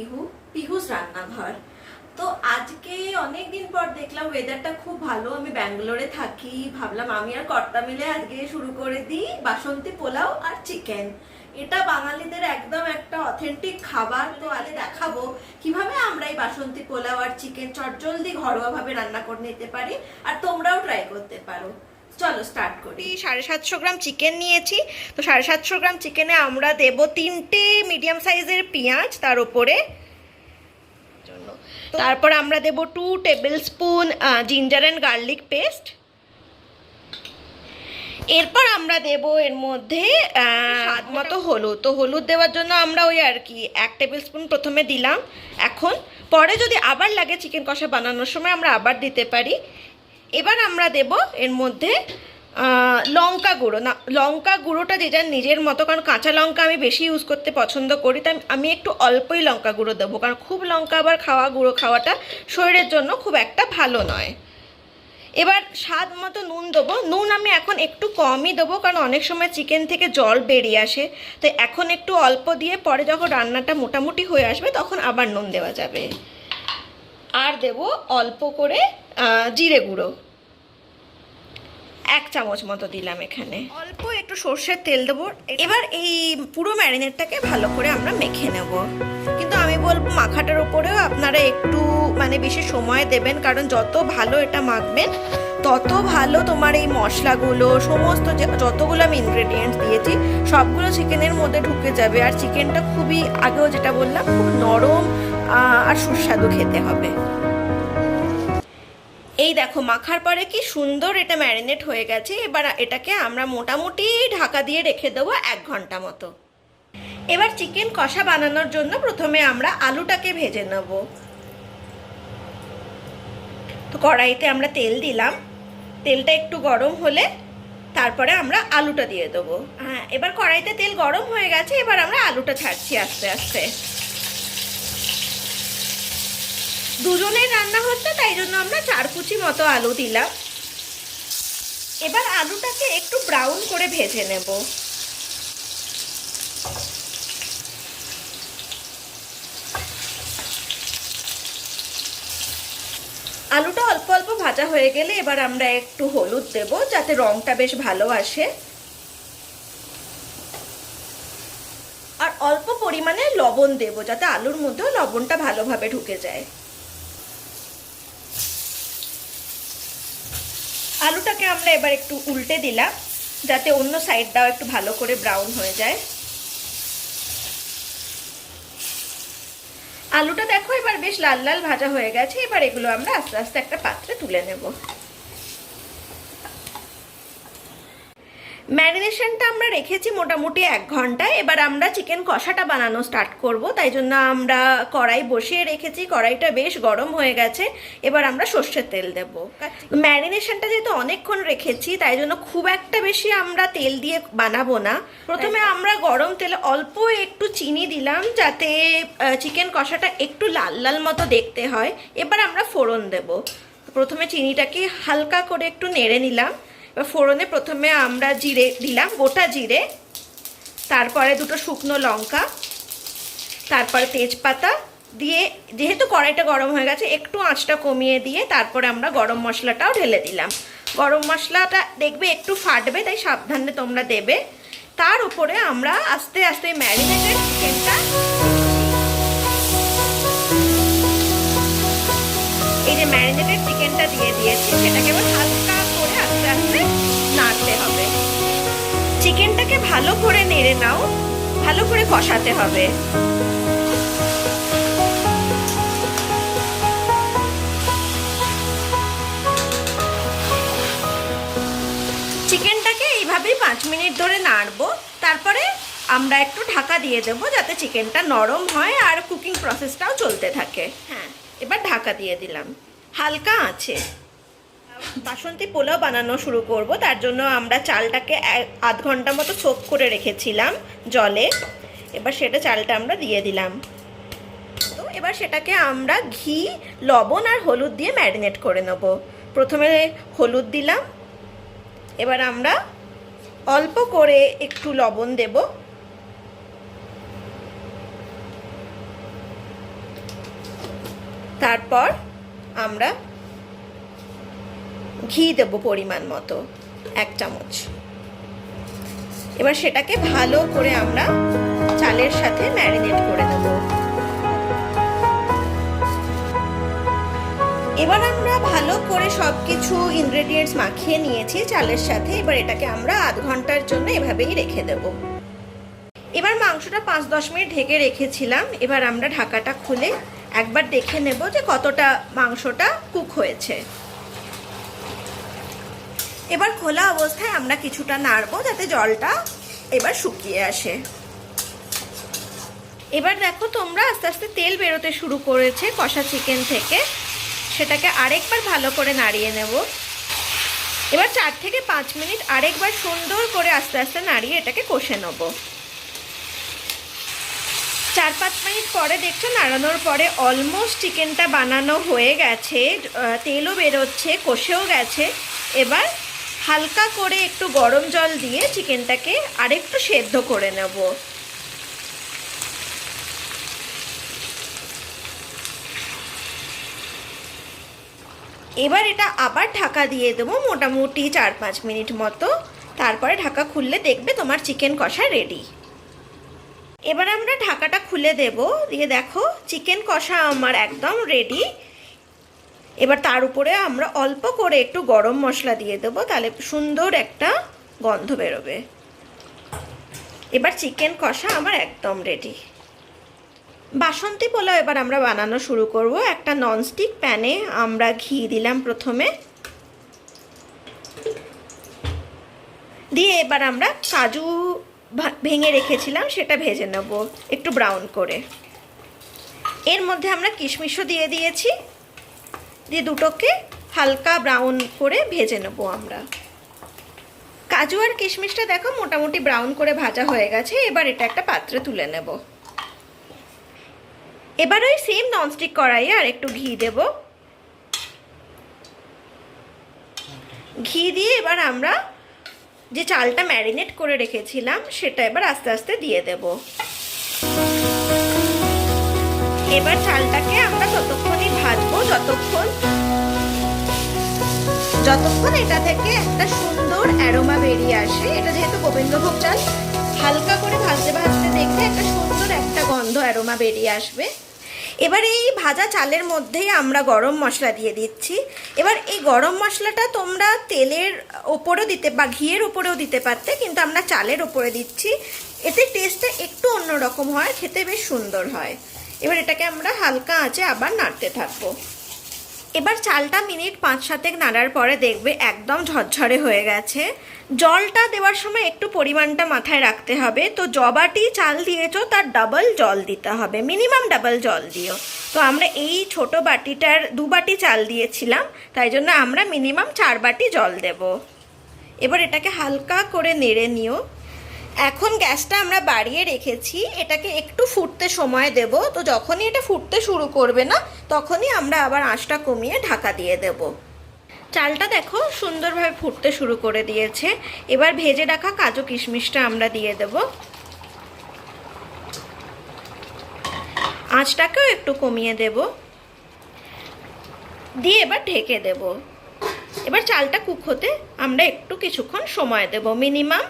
পিহু, পিহুস রান্নাঘর। তো আজকে অনেক দিন পর দেখলাম ওয়েদারটা খুব ভালো, আমি ব্যাঙ্গালোরে থাকি, ভাবলাম আমি আর কর্তা মিলে আজকে শুরু করে দিই বাসন্তী পোলাও আর চিকেন। এটা বাঙালিদের একদম একটা অথেন্টিক খাবার। তো আজ দেখাবো কিভাবে আমরা এই বাসন্তী পোলাও আর চিকেন চটজলদি ঘরোয়া ভাবে রান্না করে নিতে পারি, আর তোমরাও ট্রাই করতে পারো। চলো স্টার্ট করি। 750 গ্রাম চিকেন নিয়েছি। তো 750 গ্রাম চিকেনে আমরা দেব 3টে মিডিয়াম সাইজের পেঁয়াজ, তার উপরে তারপর আমরা দেব 2 tablespoon ginger and garlic paste. এরপর আমরা দেব এর মধ্যে স্বাদ মতো হলুদ। তো হলুদ দেওয়ার জন্য আমরা ওই আর কি 1 টেবিল স্পুন প্রথমে দিলাম। এখন পরে যদি আবার লাগে চিকেন কষা বানানোর সময় আমরা আবার দিতে পারি। এবার আমরা দেব এর মধ্যে লঙ্কা গুঁড়ো। না, লঙ্কা গুঁড়োটা যে যার নিজের মতো, কারণ কাঁচা লঙ্কা আমি বেশি ইউজ করতে পছন্দ করি, তাই আমি একটু অল্পই লঙ্কা গুঁড়ো দেবো, কারণ খুব লঙ্কা আবার গুঁড়ো খাওয়াটা শরীরের জন্য খুব একটা ভালো নয়। এবার স্বাদ মতো নুন দেবো। নুন আমি এখন একটু কমই দেবো, কারণ অনেক সময় চিকেন থেকে জল বেরিয়ে আসে, তো এখন একটু অল্প দিয়ে পরে যখন রান্নাটা মোটামুটি হয়ে আসবে তখন আবার নুন দেওয়া যাবে। আর দেব অল্প করে জিরে গুঁড়ো, 1 চামচ মতো দিলাম এখানে। অল্প একটু সর্ষের তেল দেবো। এবার এই পুরো ম্যারিনেটটাকে ভালো করে আমরা মেখে নেব। কিন্তু আমি বলবো মাখাটার উপরেও আপনারা একটু বেশি সময় দেবেন, কারণ যত ভালো এটা মাখবেন তত ভালো তোমার এই মশলাগুলো সমস্ত যতগুলো আমি ইনগ্রেডিয়েন্টস দিয়েছি সবগুলো চিকেনের মধ্যে ঢুকে যাবে। আর চিকেনটা খুবই, আগেও যেটা বললাম, খুব নরম আর সুস্বাদু খেতে হবে। এই দেখো মাখার পরে কি সুন্দর এটা ম্যারিনেট হয়ে গেছে। এবার এটাকে আমরা মোটামুটি ঢাকা দিয়ে রেখে দেবো 1 ঘন্টা মতো। এবার চিকেন কষা বানানোর জন্য প্রথমে আমরা আলুটাকে ভেজে নেব। তো কড়াইতে আমরা তেল দিলাম, তেলটা একটু গরম হলে তারপরে আমরা আলুটা দিয়ে দেবো। হ্যাঁ, এবার কড়াইতে তেল গরম হয়ে গেছে, এবার আমরা আলুটা ছাড়ছি আস্তে আস্তে। দুজনের রান্না হচ্ছে, তাই জন্য আমরা 4 কুচি মতো আলু দিলাম। এবার আলুটাকে একটু ব্রাউন করে ভেজে নেব। আলুটা অল্প অল্প ভাজা হয়ে গেলে এবার আমরা একটু হলুদ দেব, যাতে রংটা বেশ ভালো আসে। আর অল্প পরিমাণে লবণ দেব, যাতে আলুর মধ্যেও লবণটা ভালোভাবে ঢুকে যায়। আলুটাকে আমরা এবার একটু উল্টে দিলাম, যাতে অন্য সাইডটাও একটু ভালো করে ব্রাউন হয়ে যায়। আলুটা দেখো এবার বেশ লাল লাল ভাজা হয়ে গেছে। এবার এগুলো আমরা আস্তে আস্তে একটা পাত্রে তুলে নেব। ম্যারিনেশনটা আমরা রেখেছি মোটামুটি 1 ঘন্টা। এবার আমরা চিকেন কষাটা বানানো স্টার্ট করব, তাই জন্য আমরা কড়াই বসিয়ে রেখেছি। কড়াইটা বেশ গরম হয়ে গেছে। এবার আমরা সর্ষের তেল দেব। ম্যারিনেশনটা যেহেতু অনেকক্ষণ রেখেছি, তাই জন্য খুব একটা বেশি আমরা তেল দিয়ে বানাবো না। প্রথমে আমরা গরম তেলে অল্প একটু চিনি দিলাম, যাতে চিকেন কষাটা একটু লাল লাল মতো দেখতে হয়। এবার আমরা ফোড়ন দেব। প্রথমে চিনিটাকে হালকা করে একটু নেড়ে নিলাম। এবার ফোড়নে প্রথমে আমরা জিরে দিলাম, গোটা জিরে, তারপরে 2টো শুকনো লঙ্কা, তারপরে তেজপাতা দিয়ে, যেহেতু কড়াইটা গরম হয়ে গেছে একটু আঁচটা কমিয়ে দিয়ে তারপরে আমরা গরম মশলাটাও ঢেলে দিলাম। গরম মশলাটা দেখবে একটু ফাটবে, তাই সাবধানে তোমরা দেবে। তার উপরে আমরা আস্তে আস্তে ম্যারিনেটেড চিকেনটা, এই যে ম্যারিনেটেড চিকেনটা দিয়ে দিয়েছি, সেটাকে এবার হালকা করে আস্তে আস্তে নাড়তে হবে। চিকেনটাকে ভালো করে নেড়ে নাও, ভালো করে কষাতে হবে। চিকেনটাকে এইভাবেই 5 মিনিট ধরে নাড়বো। তারপরে আমরা একটু ঢাকা দিয়ে দেবো, যাতে চিকেনটা নরম হয় আর কুকিং প্রসেসটাও চলতে থাকে। হ্যাঁ, এবার ঢাকা দিয়ে দিলাম হালকা আঁচে। বাসন্তী পোলাও বানানো শুরু করব, তার জন্য আমরা চালটাকে 1/2 ঘন্টা মতো সোক করে রেখেছিলাম জলে। এবার সেটা চালটা আমরা দিয়ে দিলাম। তো এবার সেটাকে আমরা ঘি, লবণ আর হলুদ দিয়ে ম্যারিনেট করে নেব। প্রথমে হলুদ দিলাম, এবার আমরা অল্প করে একটু লবণ দেব, তারপর আমরা ঘি দেব পরিমাণ মতো, 1 চামচ। এবার সেটাকে ভালো করে আমরা চালের সাথে ম্যারিনেট করে নেব। এবার আমরা ভালো করে সবকিছু ইনগ্রেডিয়েন্টস মাখিয়ে নিয়েছি চালের সাথে। এবার এটাকে আমরা আধ ঘন্টার জন্য এভাবেই রেখে দেব। এবার মাংসটা 5-10 মিনিট ঢেকে রেখেছিলাম। এবার আমরা ঢাকাটা খুলে একবার দেখে নেব যে কতটা মাংসটা কুক হয়েছে। এবার খোলা অবস্থায় আমরা কিছুটা নাড়বো যাতে জলটা এবার শুকিয়ে আসে। এবার দেখো তোমরা আস্তে আস্তে তেল বেরোতে শুরু করেছে কষা চিকেন থেকে। সেটাকে আরেকবার ভালো করে নাড়িয়ে নেব। এবার 4 থেকে 5 মিনিট আরেকবার সুন্দর করে আস্তে আস্তে নাড়িয়ে এটাকে কষে নেব। 4-5 মিনিট পরে দেখছো নাড়ানোর পরে অলমোস্ট চিকেনটা বানানো হয়ে গেছে, তেলও বেরোচ্ছে, কষেও গেছে। এবার হালকা করে একটু গরম জল দিয়ে চিকেনটাকে আরেকটু সেদ্ধ করে নেব। এবার এটা আবার ঢাকা দিয়ে দেবো মোটামুটি 4-5 মিনিট মতো। তারপরে ঢাকা খুললে দেখবে তোমার চিকেন কষা রেডি। এবার আমরা ঢাকাটা খুলে দেব, দিয়ে দেখো চিকেন কষা আমার একদম রেডি। এবার তার উপরে আমরা অল্প করে একটু গরম মশলা দিয়ে দেবো, তাহলে সুন্দর একটা গন্ধ বেরোবে। এবার চিকেন কষা আমার একদম রেডি। বাসন্তী পোলাও এবার আমরা বানানো শুরু করব। একটা ননস্টিক প্যানে আমরা ঘি দিলাম প্রথমে, দিয়ে এবার আমরা কাজু ভেঙে রেখেছিলাম সেটা ভেজে নেব একটু ব্রাউন করে। এর মধ্যে আমরা কিশমিশও দিয়ে দিয়েছি, দিয়ে দুটোকে হালকা ব্রাউন করে ভেজে নেব আমরা। কাজু আর কিশমিশটা দেখো মোটামুটি ব্রাউন করে ভাজা হয়ে গেছে। এবার এটা একটা পাত্রে তুলে নেব। এবার ওই সেম ননস্টিক কড়াইয়ে আর একটু ঘি দেব। ঘি দিয়ে এবার আমরা যে চালটা ম্যারিনেট করে রেখেছিলাম সেটা এবার আস্তে আস্তে দিয়ে দেব। এবার চালটাকে আমরা ততক্ষণই ভাজবো যতক্ষণ এটা থেকে একটা সুন্দর অ্যারোমা বেরিয়ে আসে। এটা যেহেতু গোবিন্দভোগ চাল, হালকা করে ভাজতে ভাজতে দেখবে একটা সুন্দর একটা গন্ধ অ্যারোমা বেরিয়ে আসবে। এবার এই ভাজা চালের মধ্যেই আমরা গরম মশলা দিয়ে দিচ্ছি। এবার এই গরম মশলাটা তোমরা তেলের ওপরেও দিতে বা ঘিয়ের ওপরেও দিতে পারতে, কিন্তু আমরা চালের ওপরে দিচ্ছি। এতে টেস্টটা একটু অন্যরকম হয়, খেতে বেশ সুন্দর হয়। এবার এটাকে আমরা হালকা আঁচে আবার নাড়তে থাকবো। এবার চালটা মিনিট 5-7 নাড়ার পরে দেখবে একদম ঝরঝরে হয়ে গেছে। জলটা দেওয়ার সময় একটু পরিমাণটা মাথায় রাখতে হবে। তো যবাটি চাল দিয়েছো তার ডাবল জল দিতে হবে, মিনিমাম ডাবল জল দিও। তো আমরা এই ছোট বাটিটার 2 বাটি চাল দিয়েছিলাম, তাই জন্য আমরা মিনিমাম 4 বাটি জল দেব। এবার এটাকে হালকা করে নেড়ে নিও। এখন গ্যাসটা আমরা বাড়িয়ে রেখেছি, এটাকে একটু ফুটতে সময় দেব। তো যখনই এটা ফুটতে শুরু করবে না তখনই আমরা আবার আঁচটা কমিয়ে ঢাকা দিয়ে দেব। চালটা দেখো সুন্দরভাবে ফুটতে শুরু করে দিয়েছে। এবার ভেজে রাখা কাজু কিশমিশটা আমরা দিয়ে দেব। আঁচটাকেও একটু কমিয়ে দেব, দিয়ে এবার ঢেকে দেব। এবার চালটা কুক হতে আমরা একটু কিছুক্ষণ সময় দেব, মিনিমাম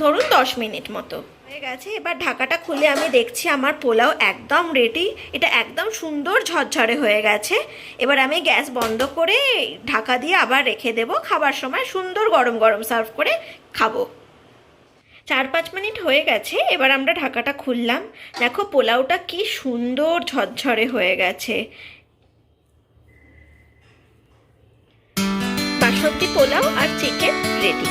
ধরুন 10 মিনিট মতো হয়ে গেছে। এবার ঢাকাটা খুলে আমি দেখছি আমার পোলাও একদম রেডি। এটা একদম সুন্দর ঝরঝরে হয়ে গেছে। এবার আমি গ্যাস বন্ধ করে ঢাকা দিয়ে আবার রেখে দেব। খাবার সময় সুন্দর গরম গরম সার্ভ করে খাবো। 4-5 মিনিট হয়ে গেছে। এবার আমরা ঢাকাটা খুললাম। দেখো পোলাওটা কি সুন্দর ঝরঝরে হয়ে গেছে। বাসন্তী পোলাও আর চিকেন রেডি।